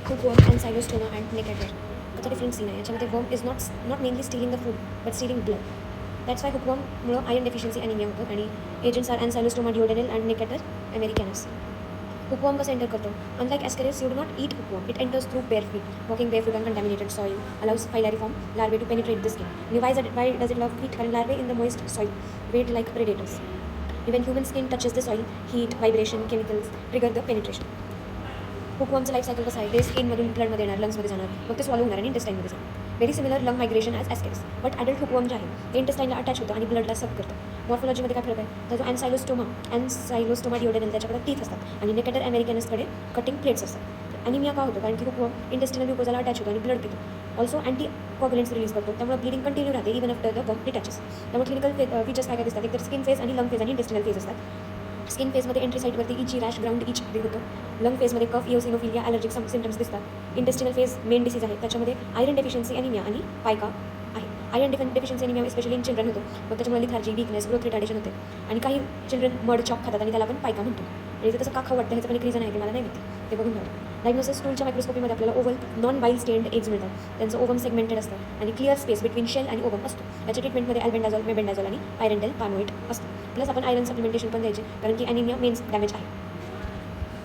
hookworm and xylostoma and neck adder. त्याचा difference seen आहे. याच्यामध्ये worm is not mainly stealing the food but stealing blood. That's why हुकवर्ममुळं iron deficiency anaemia होतं आणि agents are ancylostoma duodenale and necator adder americanus. Hookworm कसं enter करतो? Unlike Ascaris, you do not eat hookworm. It enters through bare feet. Walking barefoot on contaminated soil allows filariform larvae to penetrate the skin. And why does it love feet? कारण larvae in the moist soil wait like predators. When human skin touches the soil, heat, vibration, chemicals trigger the penetration. हुकवर्मचं life cycle कसं आहे? ते स्किनमधून ब्लडमध्ये येणार, लंग्समध्ये जाणार, मग ते swallow होणार आणि इंटेस्टाईनमध्ये जाणार. Very similar lung migration as ascaris. But adult hookworm जे आहे ते इंटेस्टाईनला अटॅच होतं आणि ब्लडला सब करतं. मॉर्फॉलॉजीमध्ये काय फरक आहे? तर जो अँसायलोस्टोमा डिओडेनल त्याच्याकडे टीथ असतात आणि नेक adder अमेरिकॅनसकडे कटिंग प्लेट्स असतात. अॅनिमिया का होतो? कारण की हुकवर्म इंटेस्टिनल म्युकोजाला अटॅच होतो आणि ब्लड पितो. ऑल्सो अँटी कॉग्युलेंट्स रिलीज करतो, त्यामुळे ब्लिडिंग कंटिन्यू राहते इवन आफ्टर द वर्म डिटॅचेस. त्यामुळे क्लिनिकल फीचर्स काय दिसतात? एक तर स्किन फेज आणि लंग फेज आणि इंटेस्टिनल फेज असतात. स्किन फेजमध्ये एंट्री साईटवरती इची रॅश ग्राउंड इच होतं. लंग फेजमध्ये कफ इओसिनोफिलिया ॲलर्जिक सिम्टम्स दिसतात. इंटेस्टिनल फेज मेन डिसीज आहे, त्याच्यामध्ये आयरन डेफिशियन्सी अॅनिमिया आणि पायका आहे. Iron deficiency anaemia specially in children होतो, मग त्याच्यामुळे लिथार्जी, वीकनेस, ग्रोथ रिटार्डेशन होते आणि काही चिल्ड्रन मड चॉक खातात आणि त्याला आपण पायका म्हणतो. आणि ते तसं का खाऊ वाटतं ह्याचं पण एक रिझन आहे की मला नाही माहिती, ते बघून घ्यावं. डायग्नोसिस स्टूलच्या मायक्रोस्कोपीमध्ये आपल्याला ओव्हल नॉन बाईल स्टेन्ड एग्ज मिळतात. त्यांचं ओव्हम सेगमेंटेड असतं आणि क्लिअर स्पेस बिटवीन शेल आणि ओव्हम असतो. याच्या ट्रीटमेंटमध्ये अल्बेंडाझॉल, मेबेंडाझॉल आणि पायरेंटल पामोएट असतं. प्लस आपण आयरन सप्लिमेंटेशन पण द्यायचे, कारण की अॅनिमिया मेन्स डॅमेज आहे.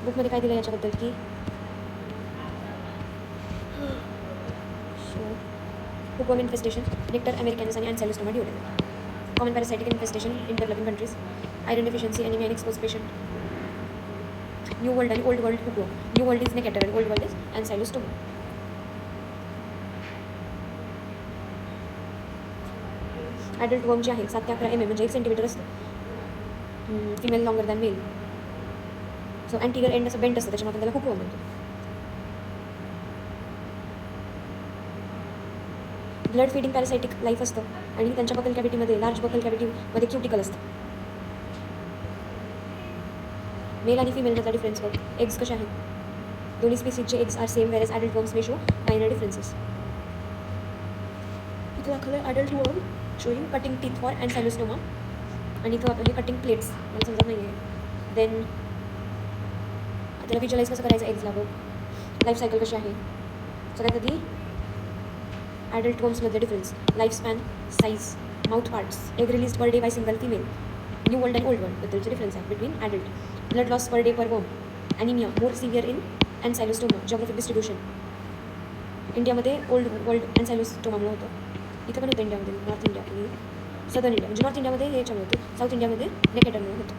बुकमध्ये काय दिलं याच्याबद्दल की हुकवर्म इन्फेस्टेशन, नेक्टर अमेरिकॅनस आणि ancylostoma duodenale. Common parasitic infestation in developing countries. Iron deficiency, anaemia in expose patient. New world आणि old world hookworm. New world is necator adder आणि old world is ancylostoma. Adult worm जे आहे 7 ते 11 mm म्हणजे 1 centimetre असतं. Female longer than male. So अँटिगर end असं bent असतं, त्याच्यामुळे आपण त्याला हुकवर्म म्हणतो. ब्लड फीडिंग पॅरासायटिक लाईफ असतं आणि त्यांच्या बकल कॅव्हिटीमध्ये, लार्ज बकल कॅव्हिटीमध्ये क्युटिकल असतं. मेल आणि फिमेलमधला डिफरन्स बघ. एग्स कसे आहेत? दोन्ही स्पीसीजचे eggs are same, whereas adult worms may show minor differences. इथं दाखवलं आहे adult worm showing cutting teeth for ancylostoma आणि इथं हे कटिंग प्लेट्स मला समजत नाही आहे. देन त्याला व्हिज्युअलाइज कसं करायचं एग्जला बघ. लाईफ सायकल कशी आहे? सगळ्यात आधी ॲडल्ट वर्म्समधले difference. Life span, size, mouth parts, egg release per day by single female. New world and old वर्ल्डबद्दलचे डिफरन्स आहे between adult. Blood loss per day per worm. Anaemia more severe in ancylostoma. Geographic distribution. इंडियामध्ये old world अँसायलोस्टोमामुळे होतं. इथं पण होतं इंडियामध्ये, north India आणि सदर्न इंडिया. म्हणजे नॉर्थ इंडियामध्ये हे याच्यामुळे होतं, साऊथ इंडियामध्ये नेक adderमुळे होतं.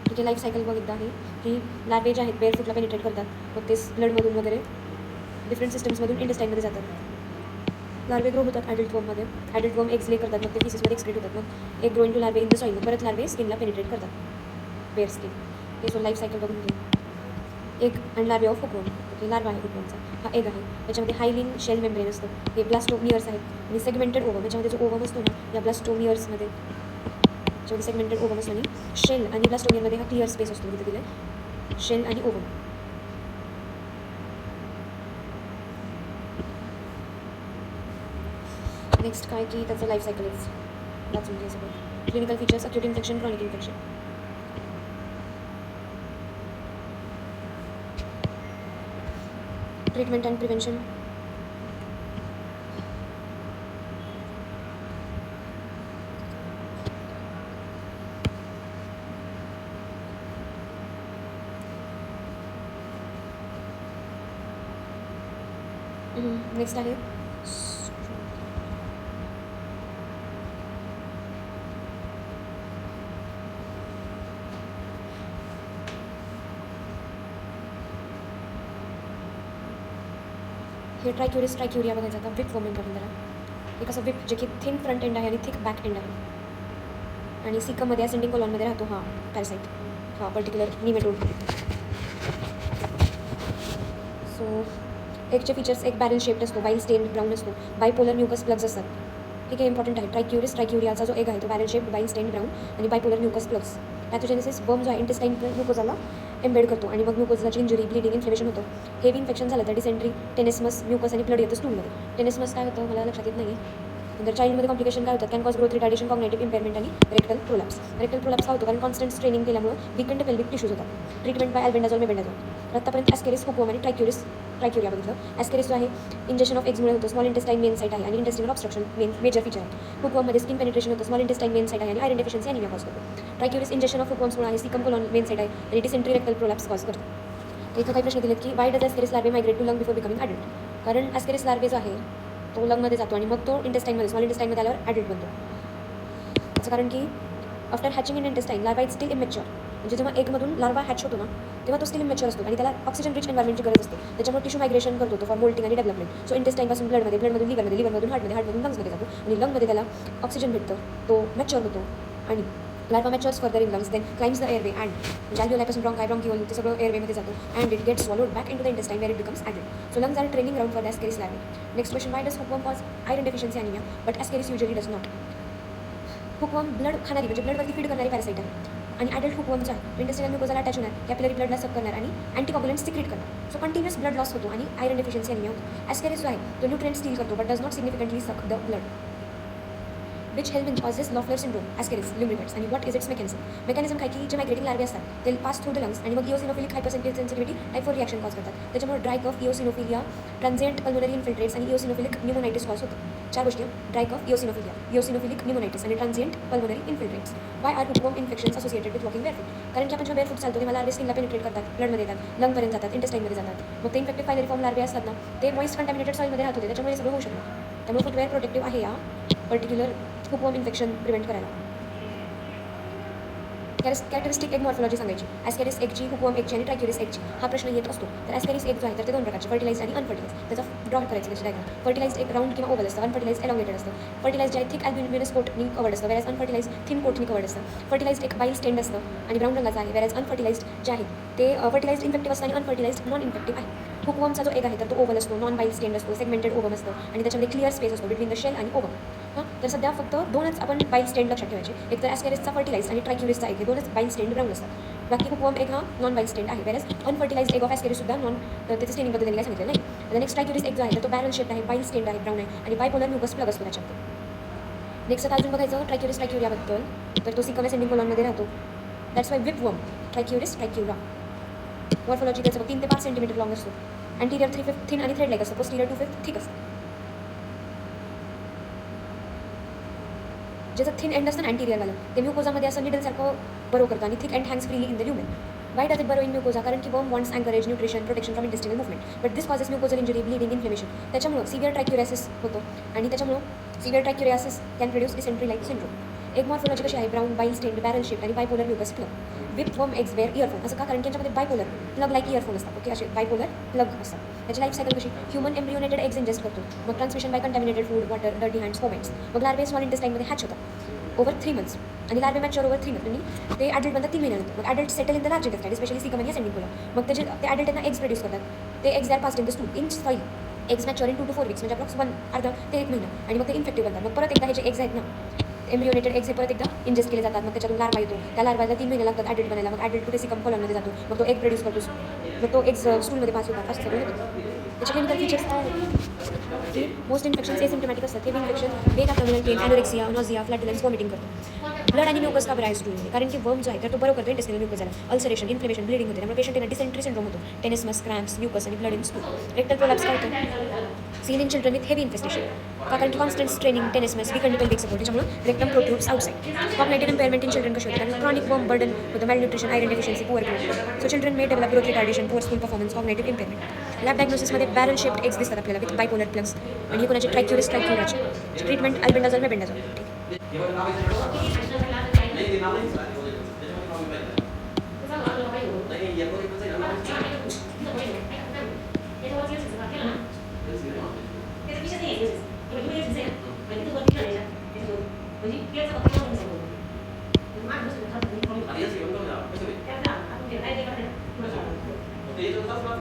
ठीक आहे. लाईफ सायकल बघ एकदा आहे की लार्वे जे आहेत बेअर फूटला पेनिट्रेट करतात, मग ते ब्लडमधून वगैरे डिफरंट सिस्टम्समधून इंटेस्टाईनमध्ये जातात. लार्वे ग्रो होतात ॲडल्ट वर्ममध्ये. ॲडल्ट वर्म एग्स ले करतात, मग ते फिसेसमध्ये एक्सक्रीट होतात. मग एक grow into larvae in the soil. परत लार्वे स्किनला पेनिट्रेट करतात, बेअर स्किन. हे सो लाईफ सायकल बघून घे. Egg and larvae of hookworm. Okay, larva आहे हुकवर्मचा, हा एग आहे. याच्यामध्ये हायलिन शेल मेम्ब्रेन असतं, हे ब्लास्टोमियर्स आहेत आणि सेगमेंटेड ओव्हम. याच्यामध्ये जो ओव्हम असतो ना, या ब्लास्टोमियर्समध्ये याच्यामध्ये सेगमेंटेड ओव्हम असतो आणि शेल आणि ब्लास्टोमियरमध्ये हा क्लिअर स्पेस असतो. तिथे दिलं शेल आणि ओव्हम. नेक्स्ट काय की त्याचं लाईफ सायकल इज वाचून घे सगळं. Clinical features, acute infection, chronic infection. Treatment and prevention. Next आहे हे ट्रायक्युरिया बघायचं आता. विप वर्म इम्पॉर्टंट त्याला. एक असं विप जे की थिन फ्रंट एंड आहे आणि थिक बॅक एंड आहे आणि सिकममध्ये असेंडिंग कॉलॉनमध्ये राहतो हा पॅरासाईट, हा पर्टिक्युलर निमेटोड. सो एगचे फीचर्स, एक बॅरल शेप्ड असतो, बाईल स्टेन ब्राऊन असतो, बायपोलर म्युकस प्लग्स असतात. ठीक आहे, इम्पॉर्टंट आहे. ट्रायक्युरियाचा जो एग आहे तो बॅरल शेप्ड, बाईल स्टेन ब्राऊन आणि बायपोलर म्युकस प्लग्स. पॅथोजेनेसिस, वर्म जो आहे इंटेस्टाईन म्युकोजाला एम्बेड करतो आणि मग म्युकोजाची इंजुरी, ब्लिडिंग, इन्फ्लेमेशन होतं. हेवी इन्फेक्शन झालं तर डिसेंट्री, टेनेस्मस, म्युकस आणि ब्लड येतं स्टूलमध्ये. टेनेस्मस काय होतं मला लक्षात येत नाही. नंतर चाइल्डमध्ये कॉम्प्लिकेशन काय होतात? Can cause growth retardation, cognitive इम्पेअरमेंट आणि रेक्टल प्रोलॅप्स. रेक्टल प्रोलॅप्स का होतो? कारण कॉन्स्टंट स्ट्रेनिंग केल्यामुळे विकंड पेल्विक टिश्यूज होतात. Treatment by albendazole, mebendazole. आतापर्यंत ॲस्केरिस, हुकवर्म आणि ट्रायक्युरिस ट्रायक्युरिया बघितलं. ॲस्केरिस जो आहे इंजेक्शन ऑफ एग्समुळे होतं. स्मॉल इंटेस्टाईन मेन साईट आहे आणि इंटेस्टिनल ऑब्स्ट्रक्शन मेजर फीचर आहे. हुकवर्ममध्ये स्किन पेनिट्रेशन होतं. स्मॉल इंटेस्टाईन मेन साईट आहे आणि आयरन डेफिशियन्सी अॅनिमिया कॉज करतो. ट्रायक्युरिस इंजेक्शन ऑफ हुकवर्म्समुळे आहे. सिकम कोलॉन मेन साईट आहे आणि डिसेंट्री रेक्टल प्रोलॅप्स कॉज करतो. तर इथं काही प्रश्न दिलेत की why does ascaris larvae migrate to lung before becoming adult. कारण ॲस्केरिस लार्वे जो आहे तो लंगमध्ये जातो आणि मग तो इंटेस्टाईनमध्ये स्मॉल इंटेस्टाईनमध्ये आल्यावर ॲडल्ट बनतो. त्याचं कारण की after hatching in intestine larva is steel immature. म्हणजे जेव्हा एगमधून लार्वा हॅच होतो ना तेव्हा तो स्टील इमॅच्युअर असतो आणि त्याला ऑक्सिजन रिच एन्व्हायरमेंटची गरज असते. त्याच्यामुळे टिश्यू मायग्रेशन करतो तो फॉर मोल्टिंग आणि डेव्हलपमेंट. सो इंटेस्टाईनपासून ब्लडमध्ये, ब्लडमधून लिव्हरमध्ये, लिव्हरमधून हार्टमध्ये, हार्टमधून लंग्समध्ये जातो आणि लंगमध्ये त्याला ऑक्सिजन भेटतं. तो मॅच्युअर होतो आणि larva matures further in lungs, then climbs the airway and म्हणजे अल्व्हिओलायपासून ब्रॉन्काय ते सगळं एअरवेमध्ये जातो and it gets swallowed back into the intestine where it becomes adult. So lungs are training ground for the ascaris larvae. Next question, why does hookworm cause iron deficiency anaemia but ascaris usually does not. Hookworm blood खाणारी म्हणजे ब्लडवरती feed करणारी parasite आहे आणि adult हुकवर्मचा आहे इंटेस्टाईनल म्युकोजाला attach होणार, capillary ब्लडला सब करणार आणि अँटीकॉग्युलंट सिक्रेट करणार. सो कंटिन्युअस ब्लड लॉस होतो आणि आयरन डेफिशियन्सी अॅनिमिया होतो. ॲस्केरिस जो आहे तो न्यूट्रिएंट स्टील करतो but does not significantly suck the blood. Which helminth causes Loeffler syndrome ascaris lumbricoides आणि व्हॉट इज इट्स मेकॅनिझम काय की जे मायग्रेटिंग लार्वे असतात ते पास थ्रू द लंग्स आणि मग eosinophilic hypersensitivity type 4 reaction cause करतात. त्याच्यामुळे dry cough, eosinophilia, transient pulmonary infiltrates आणि इओसिनोफिलिक न्यूमोनायटिस कॉज होतं. 4 गोष्टी, dry cough, eosinophilia, eosinophilic pneumonitis आणि transient pulmonary infiltrates. Why are hookworm infections associated with walking barefoot. कारण की आपण जेव्हा बेअरफूट चालतो तेव्हा लार्वे स्किनला पेनिट्रेट करतात, ब्लडमध्ये येतात, लंगपर्यंत जातात, इंटेस्टाईनमध्ये जातात. मग ते इन्फेक्टिव्ह फायलरी फॉर्म लार्वे असतात ना ते मॉइस्ट कंटॅमिनेटेड सॉईलमध्ये राहत होते, त्याच्यामुळे सगळं होऊ शकतं. त्यामुळे फुटवेअर प्रोटेक्टिव्ह आहे या पर्टिक्युलर हुकवर्म इन्फेक्शन प्रिव्हेंट करायला. कॅरेक्टरिस्टिक एग मॉर्फॉलॉजी सांगायची. ॲस्केरिस एगची, हुकवर्म एगची आणि ट्रायक्युरिस एगची हा प्रश्न येत असतो. तर ॲस्केरिस एग जो आहे तर ते 2 प्रकारचे, फर्टिलाइज आणि अनफर्टिलाइज. त्याचा ड्रॉ करायचं त्याची डायग्राम. फर्टिलाइज एक राऊंड किंवा ओव्हल असतं, अनफर्टिलाइज एलॉंगेटेड असतं. फर्टिलाइज जे आहे थिक अल्ब्युमिनस कोटनी कवर्ड असतं, वेरॅज अनफर्टिलाइज थिन कोटनी कवर्ड असतं. फर्टिलाइज एक बाईल स्टेंड असतं आणि ब्राऊन रंगाचं आहे, वेरॅज अनफर्टिलाइज जे आहे ते फर्टिलाइज इन्फेक्टिव्ह असतं आणि अनफर्टिलाइज नॉन इन्फेक्टिव्ह आहे. हुकवर्मचा जो एग आहे तर तो ओव्हल असतो, नॉन बाईल स्टेंड असतो, सेगमेंटेड ओव्हम असतं आणि त्याच्यामध्ये क्लिअर स्पेस असतो बिटवीन द शेल आणि ओव्हम. तर सध्या फक्त 2च आपण बाईल स्टेंड लक्षात ठेवायचे. एक तर ॲस्केरिसचा फर्टिलाइज आणि ट्रायक्युरिसचा एग हे 2च बाईल स्टेंड ब्राऊन असतात. बाकी हुकवर्म एग हा नॉन बाईल स्टेंड आहे, वेरॅज अनफर्टिलाइज एग ऑफ ॲस्केरिससुद्धा नॉन त्याचे स्टेनिंग बद्दल काय सांगितलं नाही. नेक्स्ट ट्रायक्युरिस एग जो आहे तर तो बॅरल शेप आहे, बाईल स्टेंड आहे, ब्राऊन आहे आणि बायपोलर म्युकस प्लग असतो त्याच्यामध्ये. नेक्स्ट आता अजून बघायचं ट्रायक्युरियाबद्दल तर तो सिकम असेंडिंग कोलॉनमध्ये राहतो. That's why whipworm trichiura. Morphology त्याचं 3 ते 5 सेंटीमीटर लॉंग असतो. अँटीरियर 3/5 थिन आणि थ्रेड लाईक असतं, पोस्टीरियर 2/5 थिक असतं. ज्याचं थिन एंड असतं ना अँटीरियरवालं ते म्युकोजामध्ये असं निडलसारखं बरो करतं आणि thick end hangs freely in the lumen. Why does it burrow in mucosa? कारण की worm wants anchorage, nutrition, protection from intestinal movement but this causes mucosal injury, bleeding, inflammation. त्याच्यामुळे severe trichuriasis होतो आणि त्याच्यामुळे severe trichuriasis can produce dysentery like syndrome. एक morphology कशी आहे, brown, bile stained, barrel shape आणि bipolar mucus plug. Whipworm eggs wear earphone. असं का? कारण की यांच्यामध्ये बायपोलर प्लग लाईक इयरफोन असतात. ओके, असे बायपोलर प्लग असतात. त्याची लाईफ सायकल कशी, ह्युमन एम्ब्रियोनेटेड एग्स इंजेस्ट करतो, मग transmission by contaminated food, water, dirty hands, moments. मग लार्वे स्मॉल इंटेस्टाईनमध्ये हॅच होतात ओव्हर 3 मंथ्स आणि लार्वे मॅच्युअर ओव्हर 3 मंथ आणि ते ॲडल्ट बनतात 3 महिन्यानंतर. मग adult settle in the large intestine specially caecum आणि असेंडिंग कोलॉन. मग ते ॲडल्ट त्यांना एग्स प्रोड्यूस करतात. ते eggs are passed in the stool in soil. Eggs mature in 2 to 4 weeks म्हणजे अप्रॉक्स 1 अर्धा ते 1 महिना आणि मग ते इन्फेक्टिव्ह बनतात. मग परत एकदा हे जे एग्स आहेत ना एम्ब्रियोनेटेड एग्स हे परत एकदा इंजेस्ट केले जातात. मग त्याच्यातून लार्वा येतो, त्या लार्वाला 3 महिने लागतात ॲडल्ट बनायला. मग ॲडल्ट कुठे सिकम कोलॉनमध्ये जातो, मग तो एग प्रोड्यूस करतो, मग तो एग्स स्टूलमध्ये पास होतात. असं सगळं होतं. त्याचे क्लिनिकल फीचर्स की मोस्ट इन्फेक्शन्स एसिम्प्टमॅटिक असतात. हेवी इन्फेक्शन, वेग ॲब्डोमिनल पेन, ॲनोरेक्सिया, नॉझिया, फ्लॅटुलन्स, वॉमिटिंग करतो. ब्लड आणि म्युकस का बरं आहे स्टूलमध्ये? कारण की वर्म जो आहे तर तो बरोबर करतो इंटेस्टिनल म्युकस झाला, अल्सरेशन, इन्फ्लेमेशन, ब्लीडिंग होते. त्यामुळे पेशंटला डिसेंट्री सिंड्रोम होतो, टेनिसमस, क्रॅम्प्स, म्युकस आणि blood in stool. Rectal prolapse काय होतं? Seen in children with heavy infestation. का? कारण की constant straining, tenesmus, weak pelvic support, त्याच्यामुळे rectum protrudes outside. Cognitive impairment in children कशी होते? कारण क्रॉनिक वर्म बर्डन होतं, malnutrition, iron deficiency, poor growth. So children may develop growth retardation, poor school performance, cognitive impairment. Lab डायग्नोसिसमध्ये barrel shaped eggs दिसतात आपल्याला with bipolar plugs आणि कोणाचे ट्रायक्युराचे. Treatment albendazole, मेबेंडाझोल. ठीक